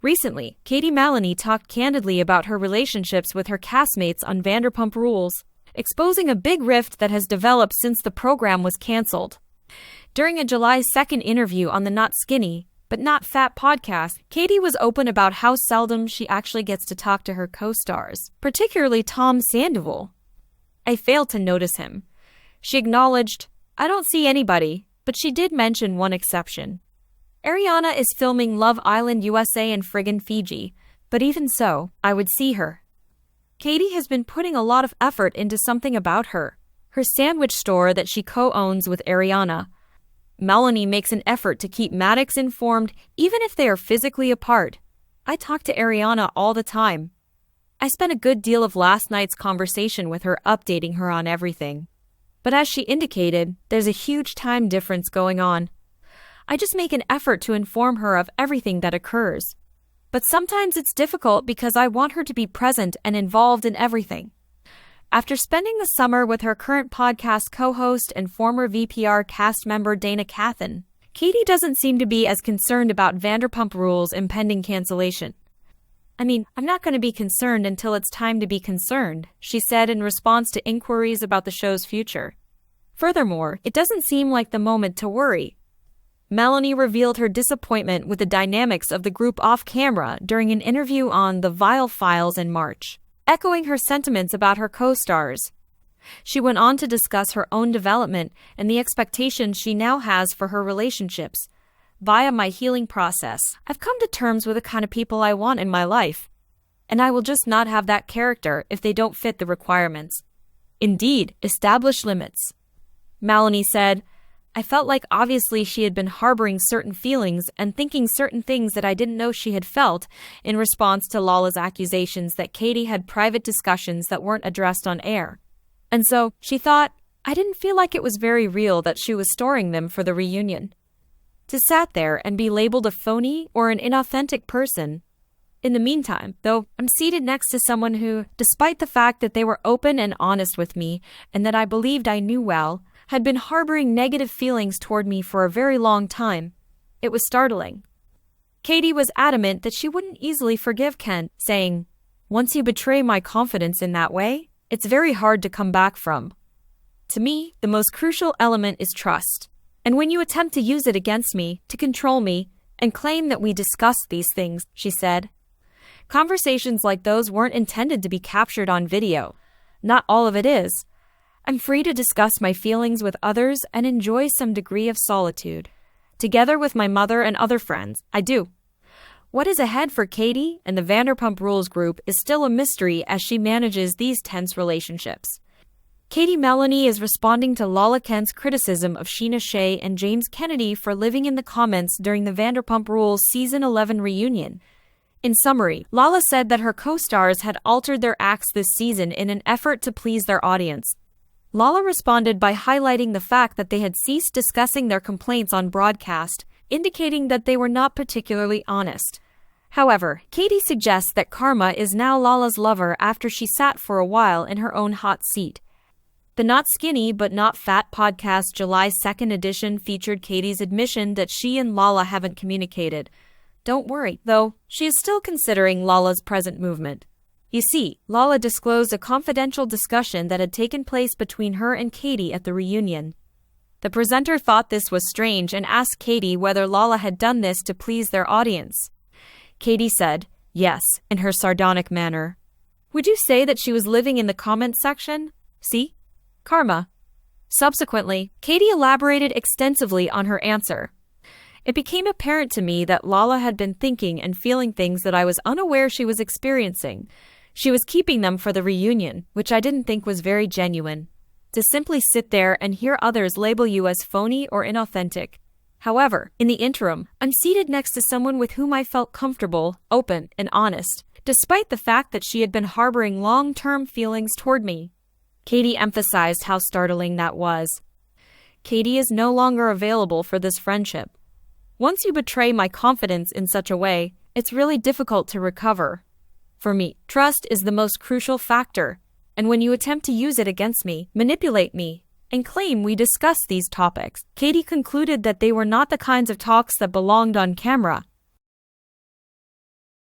Recently, Katie Maloney talked candidly about her relationships with her castmates on Vanderpump Rules, exposing a big rift that has developed since the program was canceled. During a July 2nd interview on the Not Skinny, But Not Fat podcast, Katie was open about how seldom she actually gets to talk to her co-stars, particularly Tom Sandoval. "I failed to notice him." She acknowledged, "I don't see anybody," but she did mention one exception. Ariana is filming Love Island USA in friggin' Fiji, but even so, I would see her. Katie has been putting a lot of effort into something about her sandwich store that she co-owns with Ariana. Maloney makes an effort to keep Maddox informed even if they are physically apart. "I talk to Ariana all the time. I spent a good deal of last night's conversation with her updating her on everything. But as she indicated, there's a huge time difference going on. I just make an effort to inform her of everything that occurs. But sometimes it's difficult because I want her to be present and involved in everything." After spending the summer with her current podcast co-host and former VPR cast member Dana Cathan, Katie doesn't seem to be as concerned about Vanderpump Rules' impending cancellation. "I mean, I'm not going to be concerned until it's time to be concerned," she said in response to inquiries about the show's future. Furthermore, it doesn't seem like the moment to worry. Maloney revealed her disappointment with the dynamics of the group off-camera during an interview on The Vile Files in March, echoing her sentiments about her co-stars. She went on to discuss her own development and the expectations she now has for her relationships. "Via my healing process, I've come to terms with the kind of people I want in my life, and I will just not have that character if they don't fit the requirements. Indeed, establish limits." Maloney said, "I felt like obviously she had been harboring certain feelings and thinking certain things that I didn't know she had felt in response to Lala's accusations that Katie had private discussions that weren't addressed on air. And so, she thought, I didn't feel like it was very real that she was storing them for the reunion. To sat there and be labeled a phony or an inauthentic person. In the meantime, though, I'm seated next to someone who, despite the fact that they were open and honest with me and that I believed I knew well, had been harboring negative feelings toward me for a very long time. It was startling." Katie was adamant that she wouldn't easily forgive Ken, saying, "Once you betray my confidence in that way, it's very hard to come back from. To me, the most crucial element is trust. And when you attempt to use it against me, to control me, and claim that we discussed these things," she said. "Conversations like those weren't intended to be captured on video. Not all of it is. I'm free to discuss my feelings with others and enjoy some degree of solitude. Together with my mother and other friends, I do." What is ahead for Katie and the Vanderpump Rules group is still a mystery as she manages these tense relationships. Katie Maloney is responding to Lala Kent's criticism of Scheana Shay and James Kennedy for living in the comments during the Vanderpump Rules Season 11 reunion. In summary, Lala said that her co-stars had altered their acts this season in an effort to please their audience. Lala responded by highlighting the fact that they had ceased discussing their complaints on broadcast, indicating that they were not particularly honest. However, Katie suggests that Karma is now Lala's lover after she sat for a while in her own hot seat. The Not Skinny But Not Fat podcast July 2nd edition featured Katie's admission that she and Lala haven't communicated. Don't worry, though, she is still considering Lala's present movement. You see, Lala disclosed a confidential discussion that had taken place between her and Katie at the reunion. The presenter thought this was strange and asked Katie whether Lala had done this to please their audience. Katie said, yes, in her sardonic manner. Would you say that she was living in the comments section? See? Karma. Subsequently, Katie elaborated extensively on her answer. It became apparent to me that Lala had been thinking and feeling things that I was unaware she was experiencing. She was keeping them for the reunion, which I didn't think was very genuine. To simply sit there and hear others label you as phony or inauthentic. However, in the interim, I'm seated next to someone with whom I felt comfortable, open, and honest, despite the fact that she had been harboring long-term feelings toward me. Katie emphasized how startling that was. Katie is no longer available for this friendship. Once you betray my confidence in such a way, it's really difficult to recover. For me, trust is the most crucial factor, and when you attempt to use it against me, manipulate me, and claim we discussed these topics, Katie concluded that they were not the kinds of talks that belonged on camera.